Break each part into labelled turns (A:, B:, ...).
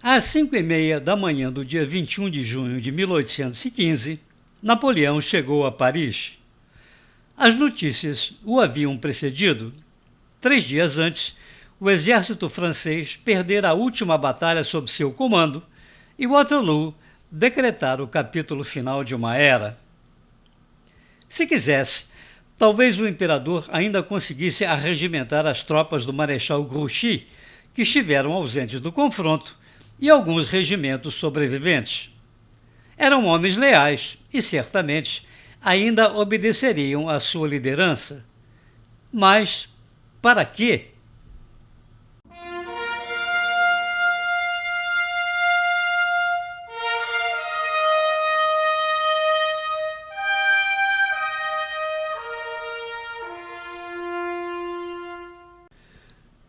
A: Às 5h30 da manhã do dia 21 de junho de 1815, Napoleão chegou a Paris. As notícias o haviam precedido. 3 dias antes, o exército francês perdera a última batalha sob seu comando e Waterloo decretara o capítulo final de uma era. Se quisesse, talvez o imperador ainda conseguisse arregimentar as tropas do Marechal Grouchy, que estiveram ausentes do confronto, e alguns regimentos sobreviventes. Eram homens leais e, certamente, ainda obedeceriam à sua liderança. Mas, para quê?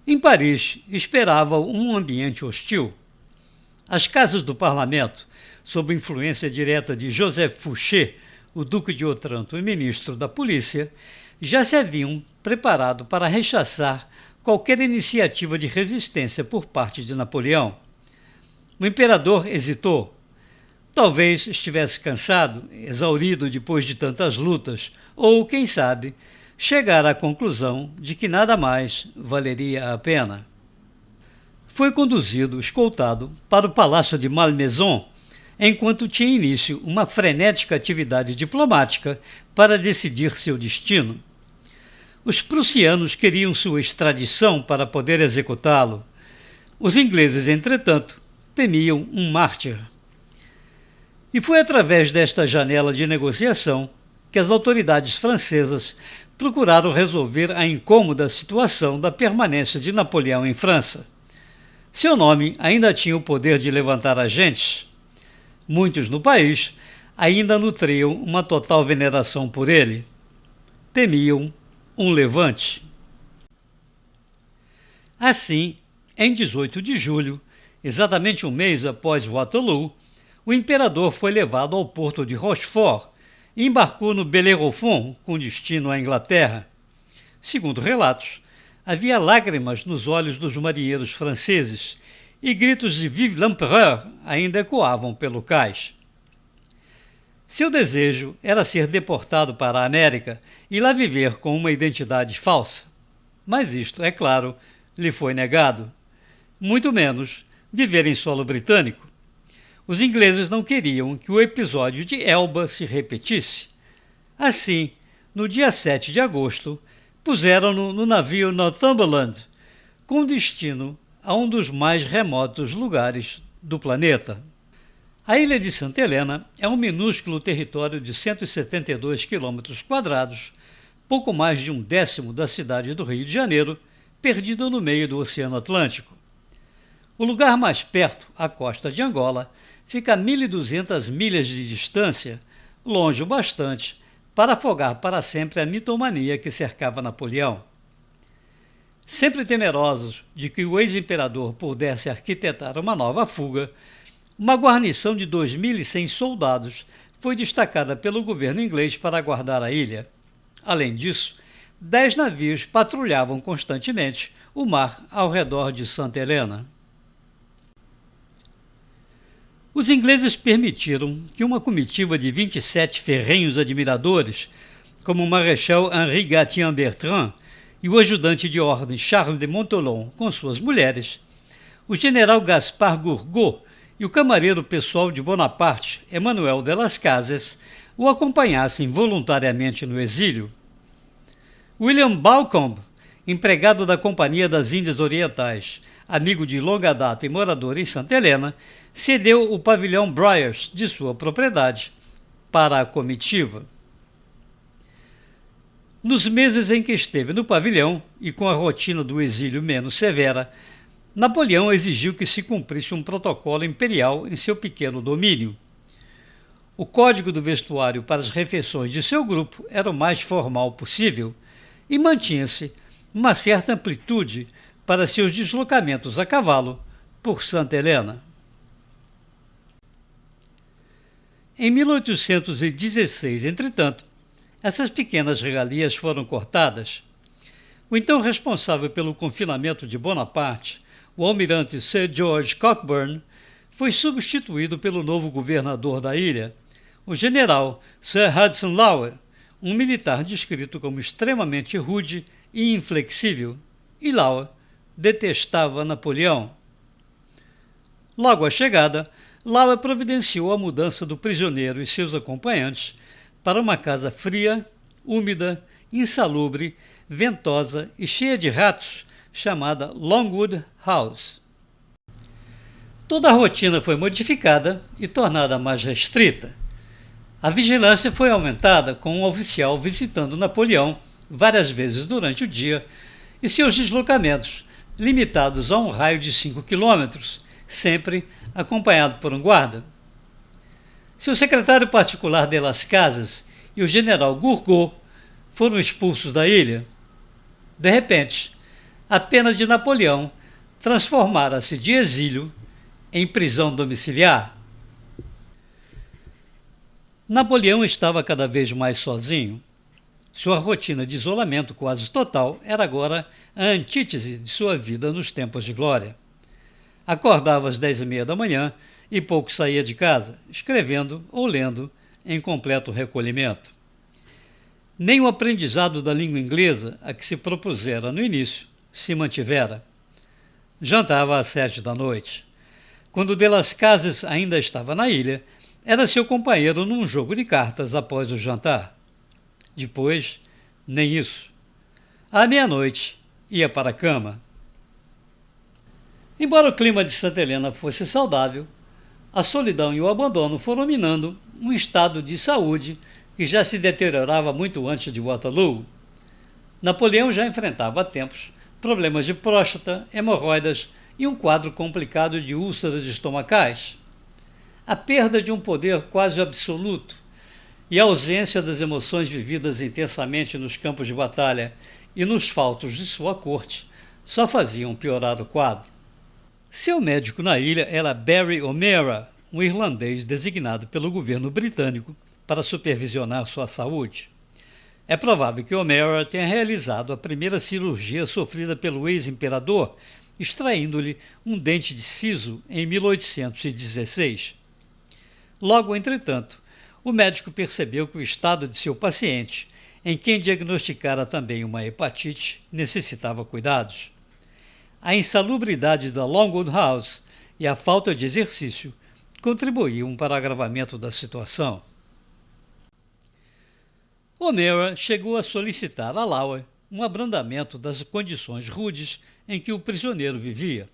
A: Em Paris, esperava um ambiente hostil. As casas do parlamento, sob influência direta de Joseph Fouché, o duque de Otranto e ministro da polícia, já se haviam preparado para rechaçar qualquer iniciativa de resistência por parte de Napoleão. O imperador hesitou. Talvez estivesse cansado, exaurido depois de tantas lutas, ou, quem sabe, chegar à conclusão de que nada mais valeria a pena. Foi conduzido, escoltado, para o Palácio de Malmaison, enquanto tinha início uma frenética atividade diplomática para decidir seu destino. Os prussianos queriam sua extradição para poder executá-lo. Os ingleses, entretanto, temiam um mártir. E foi através desta janela de negociação que as autoridades francesas procuraram resolver a incômoda situação da permanência de Napoleão em França. Seu nome ainda tinha o poder de levantar agentes. Muitos no país ainda nutriam uma total veneração por ele. Temiam um levante. Assim, em 18 de julho, exatamente um mês após Waterloo, o imperador foi levado ao porto de Rochefort e embarcou no Bellerophon com destino à Inglaterra. Segundo relatos, havia lágrimas nos olhos dos marinheiros franceses e gritos de Vive l'Empereur ainda ecoavam pelo cais. Seu desejo era ser deportado para a América e lá viver com uma identidade falsa. Mas isto, é claro, lhe foi negado. Muito menos viver em solo britânico. Os ingleses não queriam que o episódio de Elba se repetisse. Assim, no dia 7 de agosto, puseram-no no navio Northumberland, com destino a um dos mais remotos lugares do planeta. A ilha de Santa Helena é um minúsculo território de 172 km², pouco mais de 1/10 da cidade do Rio de Janeiro, perdido no meio do Oceano Atlântico. O lugar mais perto, a costa de Angola, fica a 1.200 milhas de distância, longe o bastante para afogar para sempre a mitomania que cercava Napoleão. Sempre temerosos de que o ex-imperador pudesse arquitetar uma nova fuga, uma guarnição de 2.100 soldados foi destacada pelo governo inglês para guardar a ilha. Além disso, 10 navios patrulhavam constantemente o mar ao redor de Santa Helena. Os ingleses permitiram que uma comitiva de 27 ferrenhos admiradores, como o Marechal Henri Gatien-Bertrand e o ajudante de ordem Charles de Montholon com suas mulheres, o general Gaspard Gourgaud e o camareiro pessoal de Bonaparte, Emmanuel de las Casas, o acompanhassem voluntariamente no exílio. William Balcombe, empregado da Companhia das Índias Orientais, amigo de longa data e morador em Santa Helena, cedeu o pavilhão Briars de sua propriedade para a comitiva. Nos meses em que esteve no pavilhão e com a rotina do exílio menos severa, Napoleão exigiu que se cumprisse um protocolo imperial em seu pequeno domínio. O código do vestuário para as refeições de seu grupo era o mais formal possível e mantinha-se uma certa amplitude para seus deslocamentos a cavalo por Santa Helena. Em 1816, entretanto, essas pequenas regalias foram cortadas. O então responsável pelo confinamento de Bonaparte, o almirante Sir George Cockburn, foi substituído pelo novo governador da ilha, o general Sir Hudson Lowe, um militar descrito como extremamente rude e inflexível, e Lowe detestava Napoleão. Logo à chegada, Lowe providenciou a mudança do prisioneiro e seus acompanhantes para uma casa fria, úmida, insalubre, ventosa e cheia de ratos, chamada Longwood House. Toda a rotina foi modificada e tornada mais restrita. A vigilância foi aumentada com um oficial visitando Napoleão várias vezes durante o dia e seus deslocamentos limitados a um raio de 5 quilômetros, sempre acompanhado por um guarda. Seu secretário particular de Las Casas e o general Gourgaud foram expulsos da ilha. De repente, a pena de Napoleão transformara-se de exílio em prisão domiciliar. Napoleão estava cada vez mais sozinho. Sua rotina de isolamento quase total era agora a antítese de sua vida nos tempos de glória. Acordava às 10h30 da manhã e pouco saía de casa, escrevendo ou lendo em completo recolhimento. Nem o aprendizado da língua inglesa, a que se propusera no início, se mantivera. Jantava às 7 da noite. Quando de Las Casas ainda estava na ilha, era seu companheiro num jogo de cartas após o jantar. Depois, nem isso. À meia-noite, ia para a cama. Embora o clima de Santa Helena fosse saudável, a solidão e o abandono foram minando um estado de saúde que já se deteriorava muito antes de Waterloo. Napoleão já enfrentava há tempos problemas de próstata, hemorroidas e um quadro complicado de úlceras estomacais. A perda de um poder quase absoluto e a ausência das emoções vividas intensamente nos campos de batalha e nos faltos de sua corte só faziam piorar o quadro. Seu médico na ilha era Barry O'Meara, um irlandês designado pelo governo britânico para supervisionar sua saúde. É provável que O'Meara tenha realizado a primeira cirurgia sofrida pelo ex-imperador, extraindo-lhe um dente de siso em 1816. Logo, entretanto, o médico percebeu que o estado de seu paciente, em quem diagnosticara também uma hepatite, necessitava cuidados. A insalubridade da Longwood House e a falta de exercício contribuíam para o agravamento da situação. O'Meara chegou a solicitar a Lowe um abrandamento das condições rudes em que o prisioneiro vivia.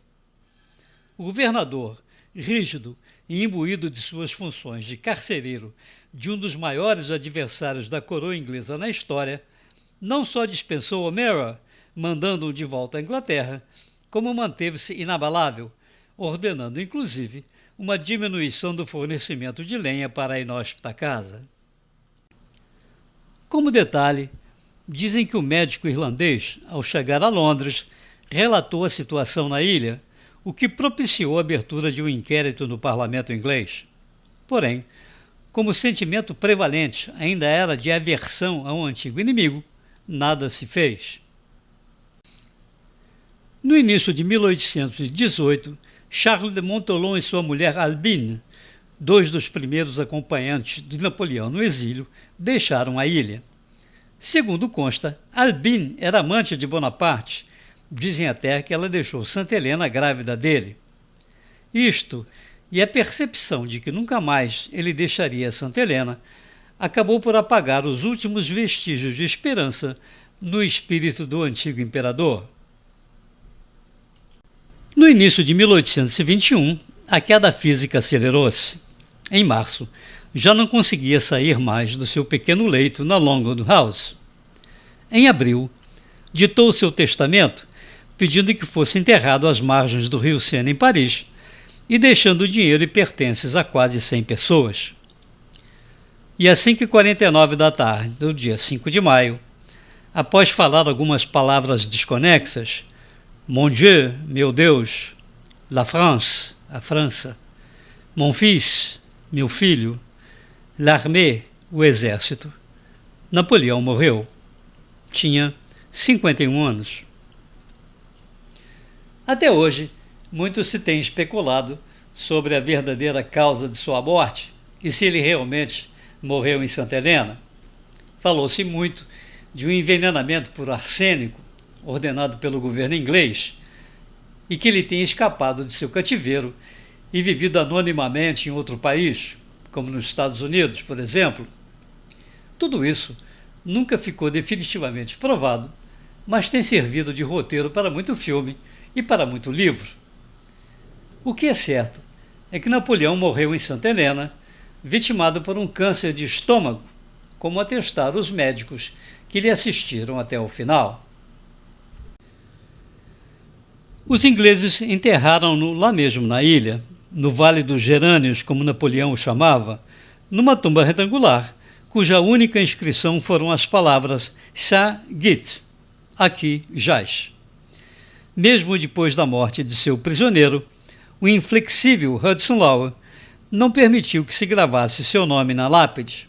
A: O governador, rígido e imbuído de suas funções de carcereiro de um dos maiores adversários da coroa inglesa na história, não só dispensou O'Meara, mandando-o de volta à Inglaterra, como manteve-se inabalável, ordenando inclusive uma diminuição do fornecimento de lenha para a inóspita casa. Como detalhe, dizem que o médico irlandês, ao chegar a Londres, relatou a situação na ilha, o que propiciou a abertura de um inquérito no parlamento inglês. Porém, como o sentimento prevalente ainda era de aversão a um antigo inimigo, nada se fez. No início de 1818, Charles de Montholon e sua mulher Albine, dois dos primeiros acompanhantes de Napoleão no exílio, deixaram a ilha. Segundo consta, Albine era amante de Bonaparte. Dizem até que ela deixou Santa Helena grávida dele. Isto, e a percepção de que nunca mais ele deixaria Santa Helena, acabou por apagar os últimos vestígios de esperança no espírito do antigo imperador. No início de 1821, a queda física acelerou-se. Em março, já não conseguia sair mais do seu pequeno leito na Longwood House. Em abril, ditou seu testamento, pedindo que fosse enterrado às margens do rio Sena, em Paris, e deixando dinheiro e pertences a quase 100 pessoas. E às 5h49 da tarde do dia 5 de maio, após falar algumas palavras desconexas, Mon Dieu, meu Deus, la France, a França, mon fils, meu filho, l'armée, o exército, Napoleão morreu. Tinha 51 anos. Até hoje, muito se tem especulado sobre a verdadeira causa de sua morte e se ele realmente morreu em Santa Helena. Falou-se muito de um envenenamento por arsênico ordenado pelo governo inglês e que ele tenha escapado de seu cativeiro e vivido anonimamente em outro país, como nos Estados Unidos, por exemplo. Tudo isso nunca ficou definitivamente provado, mas tem servido de roteiro para muito filme e para muito livro. O que é certo é que Napoleão morreu em Santa Helena, vitimado por um câncer de estômago, como atestaram os médicos que lhe assistiram até o final. Os ingleses enterraram-no lá mesmo na ilha, no Vale dos Gerânios, como Napoleão o chamava, numa tumba retangular, cuja única inscrição foram as palavras "Ça git", aqui jaz. Mesmo depois da morte de seu prisioneiro, o inflexível Hudson Lowe não permitiu que se gravasse seu nome na lápide.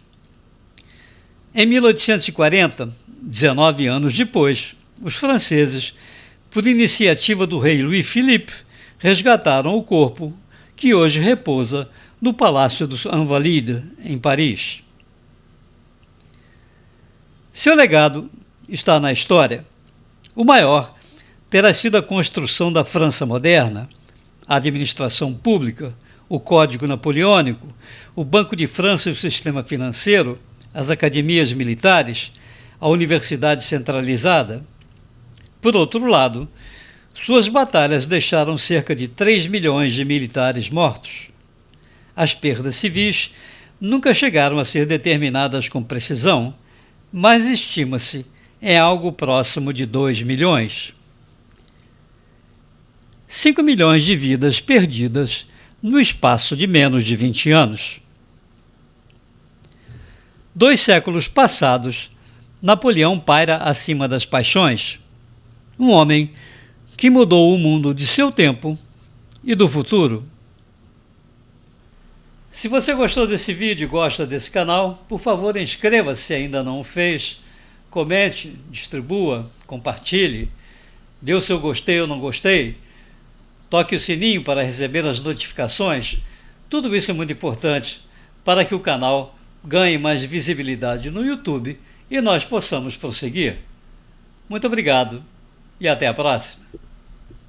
A: Em 1840, 19 anos depois, os franceses, por iniciativa do rei Louis-Philippe, resgataram o corpo, que hoje repousa no Palácio dos Invalides, em Paris. Seu legado está na história. O maior terá sido a construção da França moderna, a administração pública, o Código Napoleônico, o Banco de França e o sistema financeiro, as academias militares, a universidade centralizada. Por outro lado, suas batalhas deixaram cerca de 3 milhões de militares mortos. As perdas civis nunca chegaram a ser determinadas com precisão, mas estima-se em algo próximo de 2 milhões. 5 milhões de vidas perdidas no espaço de menos de 20 anos. 2 séculos passados, Napoleão paira acima das paixões. Um homem que mudou o mundo de seu tempo e do futuro. Se você gostou desse vídeo e gosta desse canal, por favor inscreva-se se ainda não o fez, comente, distribua, compartilhe, dê o seu gostei ou não gostei, toque o sininho para receber as notificações. Tudo isso é muito importante para que o canal ganhe mais visibilidade no YouTube e nós possamos prosseguir. Muito obrigado e até a próxima.